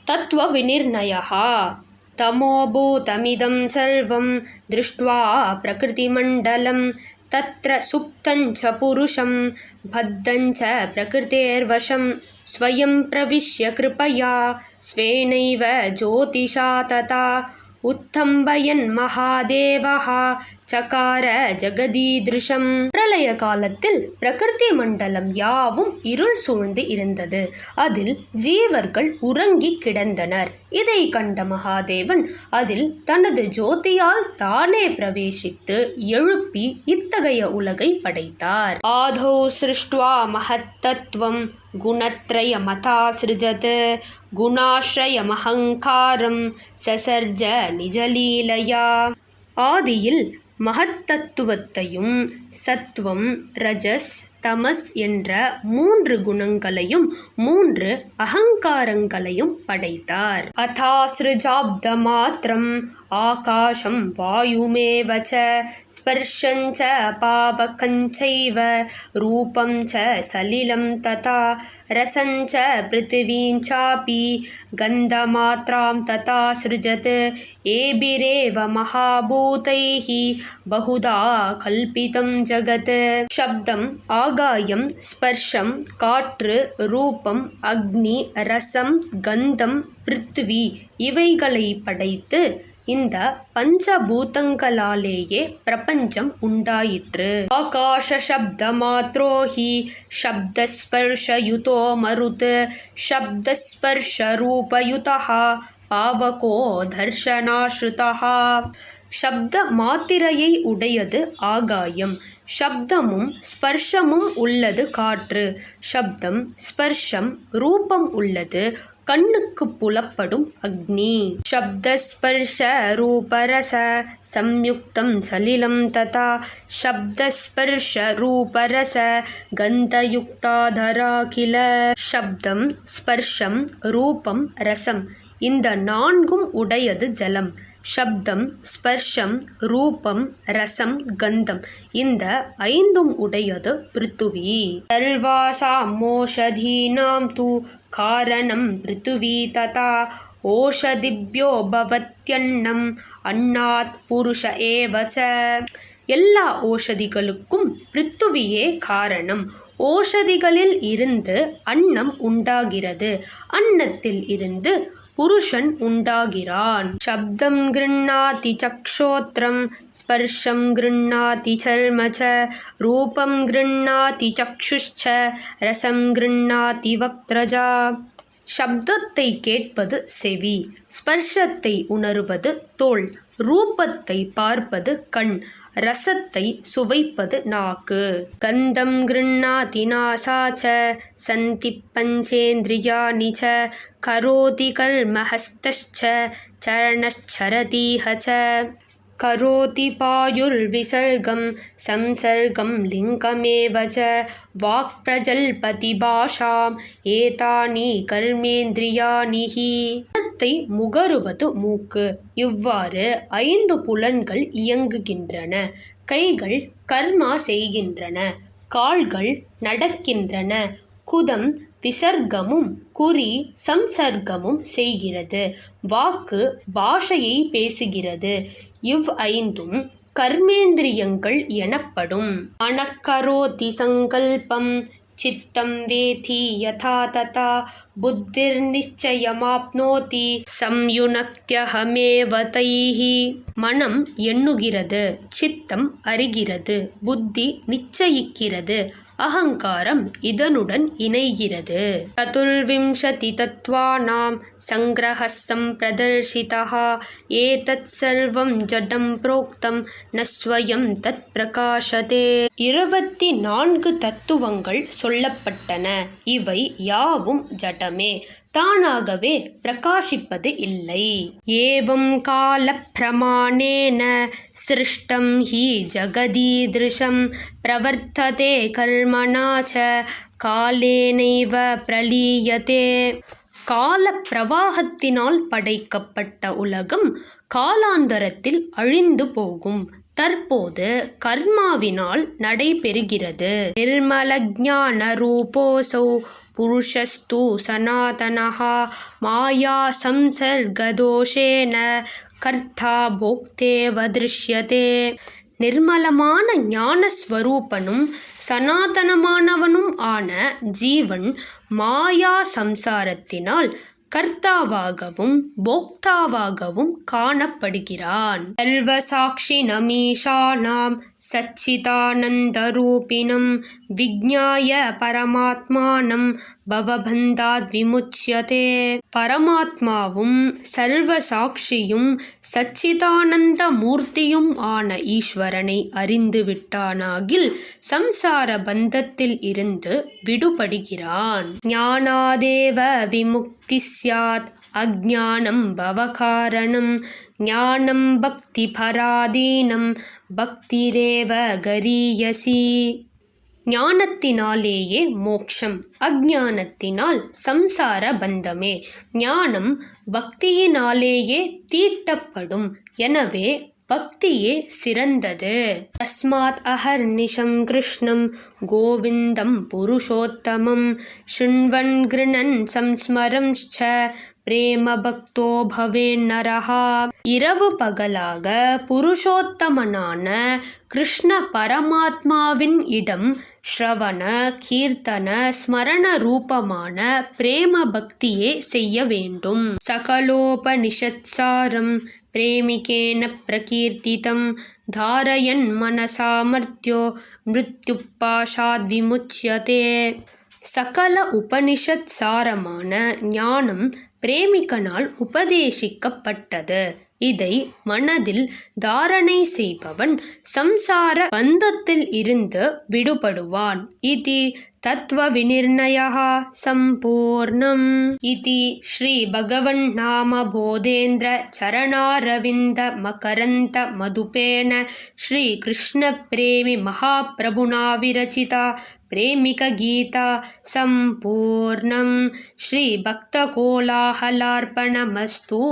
तत्त्वविनिर्णयः। तमोभूतमिदं सर्वं दृष्ट्वा प्रकृतिमण्डलं तत्र सुप्तञ्च पुरुषं बद्धञ्च प्रकृतेर्वशं स्वयं प्रविश्य कृपया स्वेनैव ज्योतिषा तथा उत्थम्बयन् महादेवः சகார ஜெகதீத்ருஷம். பிரளய காலத்தில் பிரகிருதி மண்டலம் யாவும் இருள் சூழ்ந்து இருந்தது. அதில் ஜீவர்கள் உறங்கி கிடந்தனர். இதை கண்ட மகாதேவன் அதில் தனது ஜோதியால் தானே பிரவேசித்து எழுப்பி இத்தகைய உலகை படைத்தார். ஆதோ சிருஷ்டுவா மஹத்தத்வம் குணத்ரய மதாஸ்ருஜத் குணாஸ்ரயமஹங்காரம் சசர்ஜ நிஜலீலயா. ஆதியில் மகத்தத்துவத்தையும் சத்வம் ரஜஸ் தமஸ் என்ற 3 குணங்களையும் 3 அகங்காரங்களையும் படைத்தார். அதாஸ்ருஜாப்த மாத்திரம் ஆகாஷம் வாயுமேவச்ச ஸ்பர்ஷஞ்ச பாவகஞ்சைவ ரூபம் ச சலிலம் ததா ரசஞ்ச பிருத்திவீஞ்சாபி கந்தமாத்ராம் ததா ஸ்ருஜத் ஏபிரேவ மகாபூதைஹி பகுதா கல்பிதம் ஜகத். சப்தம், ஆகாயம், ஸ்பர்ஷம், காற்று, ரூபம், அக்னி, ரசம், கந்தம், பிருத்வி இவைகளை படைத்து இந்த பஞ்சபூதங்களாலேயே பிரபஞ்சம் உண்டாயிற்று. ஆகாஷ சப்த மாத்ரோஹி சப்தஸ்பர்ஷயுதோ மருத் சப்தஸ்பர்ஷ ரூபயுதஹ பாவகோ தர்ஷனாஸ்ருதஹ. சப்த மாத்திரையை உடையது ஆகாயம். சப்தமும் ஸ்பர்ஷமும் உள்ளது காற்று. சப்தம், ஸ்பர்ஷம், ரூபம் உள்ளது கண்ணுக்கு புலப்படும் அக்னி. சப்தஸ்பர்ஷ ரூபரச சம்யுக்தம் சலிலம் ததா சப்தஸ்பர்ஷ ரூபரச கந்தயுக்தாதராகில. சப்தம், ஸ்பர்ஷம், ரூபம், ரசம் இந்த 4ம் உடையது ஜலம். சப்தம், ஸ்பர்ஷம், ரூபம், ரசம், கந்தம் இந்த 5ம் உடையது பிருத்துவி. சர்வாசாம் ஓஷதீனாம் து காரணம் பிருத்துவி ததா ஓஷதிப்யோ பவத்யன்னம் அன்னாத் புருஷ ஏவச. எல்லா ஓஷதிகளுக்கும் பிருத்துவியே காரணம். ஓஷதிகளில் இருந்து அன்னம் உண்டாகிறது. அன்னத்தில் இருந்து புருஷன் உண்டாகிறான். சப்தம் கிருண்ணாதி சக்ஷோத்ரம் ஸ்பர்ஷம் கிருண்ணாதி சர்மச ரூபம் கிருண்ணாதி சக்ஷுஷ்ச ரசம் கிருண்ணாதி வக்த்ரஜா. சப்தத்தை கேட்பது செவி, ஸ்பர்ஷத்தை உணருவது தோல், ரூபத்தை பார்ப்பது கண், ரசத்தை சுவைப்பது நாக்கு. கந்தம் கிருண்ணாதி நாசாச்ச சந்தி பஞ்சேந்திரியாணி ச கரோதி கர்மஹஸ்தஸ்ச சரணச்சரதீஹ ச. கரோதி பாயுர்விசர்கம் சம்சர்கம் லிங்கமேவ ச வாக் பிரஜல்பதி பாஷாம் ஏதானி கர்மேந்திரியாணி ஹி. மனத்தை முகருவது மூக்கு. இவ்வாறு 5 புலன்கள் இயங்குகின்றன. கைகள் கர்மா செய்கின்றன. கால்கள் நடக்கின்றன. குதம் விசர்க்கமும் குறி சம்சர்க்கமும் செய்கிறது. வாக்கு பாஷையை பேசுகிறது. இவ் 5ம் கர்மேந்திரியங்கள் எனப்படும். மனக்கரோதி சங்கல்பம் சித்தம் வேதி யதா ததா புத்திர் நிச்சயமாப்னோதி சம்யுனக்த்யஹமேவ தைஹி. மனம் எண்ணுகிறது, சித்தம் அறிகிறது, புத்தி நிச்சயிக்கிறது, அகங்காரம் இதனுடன் இணைகிறது. சதுர்விம்சதி தத்வானாம் சங்கிரஹஸ் சம்பிரதர்ஷிதः ஏதத் சர்வம் ஜடம் புரோக்தம் ந ஸ்வயம் தத் பிரகாசதே. 24 தத்துவங்கள் சொல்லப்பட்டன. இவை யாவும் ஜடமே, தானாகவே பிரகாசிப்பது இல்லை. ஏவம் கால பிரமாணேன சிருஷ்டம் ஹி ஜகதீத்ருஷம் பிரவர்த்ததே கர்மணா ச காலேனைவ பிரலீயதே. கால பிரவாகத்தினால் படைக்கப்பட்ட உலகம் காலாந்தரத்தில் அழிந்து போகும். தற்போது கர்மாவினால் நடைபெறுகிறது. நிர்மல ஞான ரூபோசௌ புருஷஸ்து சனாதனः மாயா சம்சர்கதோஷேன கர்த்தா போக்தேவ திருஷ்யதே. நிர்மலமான ஞானஸ்வரூபனும் சனாதனமானவனும் ஆன ஜீவன் மாயா சம்சாரத்தினால் கர்த்தாவாகவும் போக்தாவாகவும் காணப்படுகிறான். சர்வசாட்சிணமீஷானாம் சச்சிதானந்தரூபிணம் விஜ்ஞாய பரமாத்மானம் பவபந்தாத் விமுச்யதே. பரமாத்மாவும் சர்வசாட்சியும் சச்சிதானந்த மூர்த்தியும் ஆன ஈஸ்வரனை அறிந்து விட்டானாகில் சம்சார பந்தத்தில் இருந்து விடுபடுகிறான். ஞானாதேவ விமுக்தி ஸ்யாத் அஜ்ஞானம் பவகாரணம் ஞானம் பக்தி பராதீனம் பக்திரேவ கரீயசி. ஞானத்தினாலேயே மோக்ஷம், அஜ்ஞானத்தினால் சம்சார பந்தமே. ஞானம் பக்தியினாலேயே தீட்டப்படும், எனவே பக்தியே சிறந்தது. தஸ்மாத் அஹர்நிஷம் கிருஷ்ணம் கோவிந்தம் புருஷோத்தமம் ஷுண்வன் கிருணன் சம்ஸ்மரம்ச்ச பிரேம பக்தோ பவேன்னரஹா. இரவு பகலாக புருஷோத்தமனான கிருஷ்ண பரமாத்மாவின் இடம் ஸ்ரவண கீர்த்தன ஸ்மரண ரூபமான பிரேம பக்தியே செய்ய வேண்டும். சகலோபனிஷத்சாரம் பிரேமிகேன பிரகீர்த்திதம் தாரயன் மனசாமர்த்தியோ மிருத்யுப்பாஷாத் விமுச்யதே. சகல உபனிஷத் சாரமான ஞானம் பிரேமிகனால் உபதேசிக்கப்பட்டது. இதை மனதில் தாரணை செய்பவன் சம்சார பந்தத்தில் இருந்து விடுபடுவான். இதி தத்துவ விநிர்ணயः சம்பூர்ணம். இதி ஸ்ரீ பகவன் நாம போதேந்திர சரணாரவிந்த மகரந்த மதுபேன ஸ்ரீ கிருஷ்ண பிரேமி மகாபிரபுனா விரச்சிதா பிரேமிக கீதா சம்பூர்ணம். ஸ்ரீ பக்த கோலாஹலார்ப்பணமஸ்து.